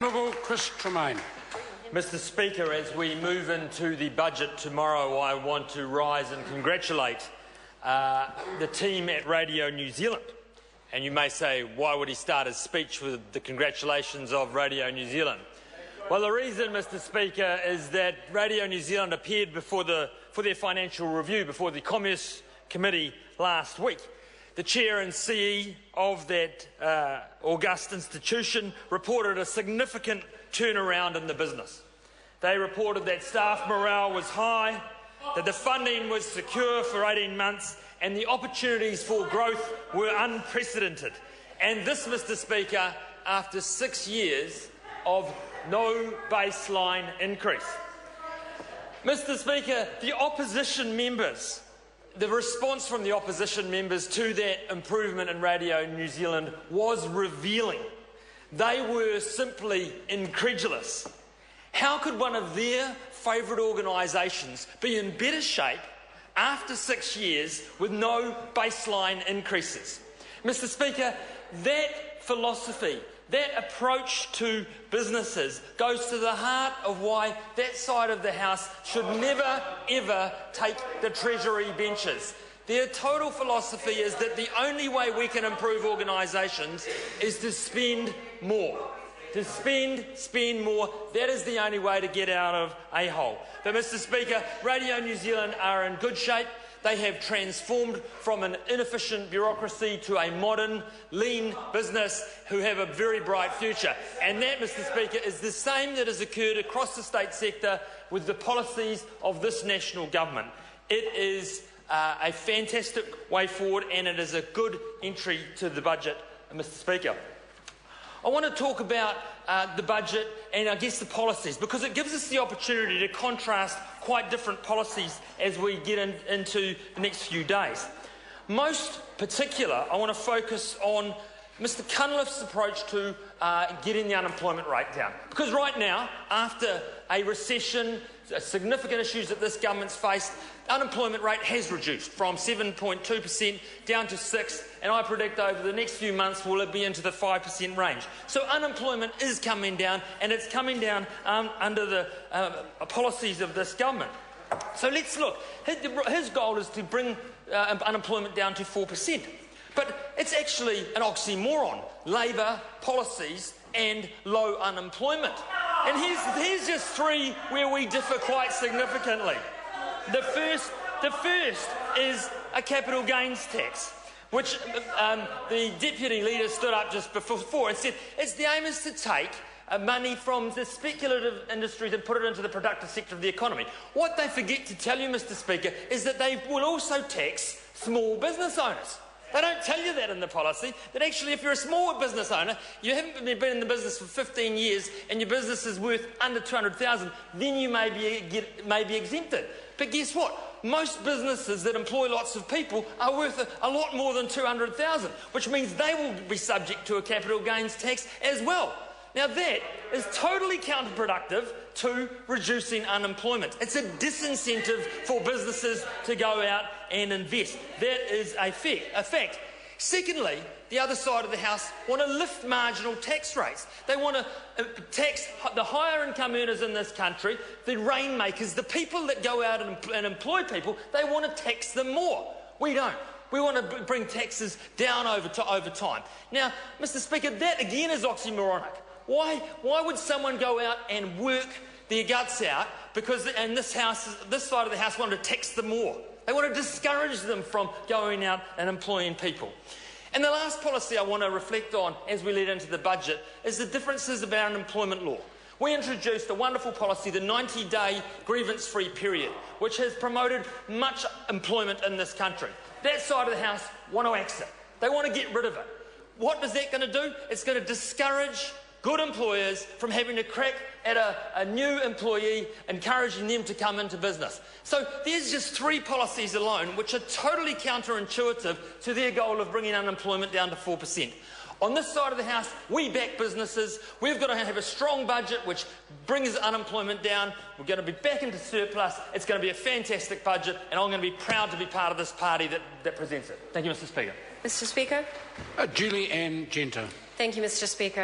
Honourable Chris Tremaine. Mr Speaker, as we move into the budget tomorrow, I want to rise and congratulate the team at Radio New Zealand. And you may say, why would he start his speech with the congratulations of Radio New Zealand? Well, the reason, Mr Speaker, is that Radio New Zealand appeared for their financial review before the Commerce Committee last week. The chair and CE of that august institution reported a significant turnaround in the business. They reported that staff morale was high, that the funding was secure for 18 months, and the opportunities for growth were unprecedented. And this, Mr Speaker, after 6 years of no baseline increase. Mr Speaker, the response from the opposition members to that improvement in Radio New Zealand was revealing. They were simply incredulous. How could one of their favourite organisations be in better shape after 6 years with no baseline increases? Mr Speaker, that philosophy, that approach to businesses goes to the heart of why that side of the House should never, ever take the Treasury benches. Their total philosophy is that the only way we can improve organisations is to spend more. To spend more, that is the only way to get out of a hole. But, Mr Speaker, Radio New Zealand are in good shape. They have transformed from an inefficient bureaucracy to a modern, lean business who have a very bright future. And that, Mr Speaker, is the same that has occurred across the state sector with the policies of this national government. It is a fantastic way forward, and it is a good entry to the budget, Mr Speaker. I want to talk about the budget and I guess the policies, because it gives us the opportunity to contrast quite different policies as we get into the next few days. Most particular, I want to focus on Mr Cunliffe's approach to getting the unemployment rate down. Because right now, after a recession, significant issues that this government's faced, unemployment rate has reduced from 7.2% down to 6%, and I predict over the next few months will it be into the 5% range. So unemployment is coming down, and it's coming down under the policies of this government. So let's look. His goal is to bring unemployment down to 4%. But it's actually an oxymoron. Labor, policies and low unemployment. And here's just three where we differ quite significantly. The first is a capital gains tax, which the deputy leader stood up just before and said the aim is to take money from the speculative industries and put it into the productive sector of the economy. What they forget to tell you, Mr Speaker, is that they will also tax small business owners. They don't tell you that in the policy, that actually if you're a small business owner, you haven't been in the business for 15 years and your business is worth under $200,000, then you may be exempted. But guess what? Most businesses that employ lots of people are worth a lot more than $200,000, which means they will be subject to a capital gains tax as well. Now that is totally counterproductive to reducing unemployment. It's a disincentive for businesses to go out and invest. That is a fact. Secondly, the other side of the House want to lift marginal tax rates. They want to tax the higher income earners in this country, the rainmakers, the people that go out and employ people. They want to tax them more. We don't. We want to bring taxes down over time. Now, Mr Speaker, that again is oxymoronic. Why would someone go out and work their guts out and this side of the House want to tax them more? They want to discourage them from going out and employing people. And the last policy I want to reflect on as we lead into the budget is the differences of our unemployment law. We introduced a wonderful policy, the 90-day grievance-free period, which has promoted much employment in this country. That side of the House want to axe it. They want to get rid of it. What is that going to do? It's going to discourage good employers from having to crack at a new employee, encouraging them to come into business. So there's just three policies alone which are totally counterintuitive to their goal of bringing unemployment down to 4%. On this side of the House, we back businesses. We've got to have a strong budget which brings unemployment down. We're going to be back into surplus. It's going to be a fantastic budget, and I'm going to be proud to be part of this party that presents it. Thank you, Mr Speaker. Mr Speaker. Julie Ann Genter. Thank you, Mr Speaker.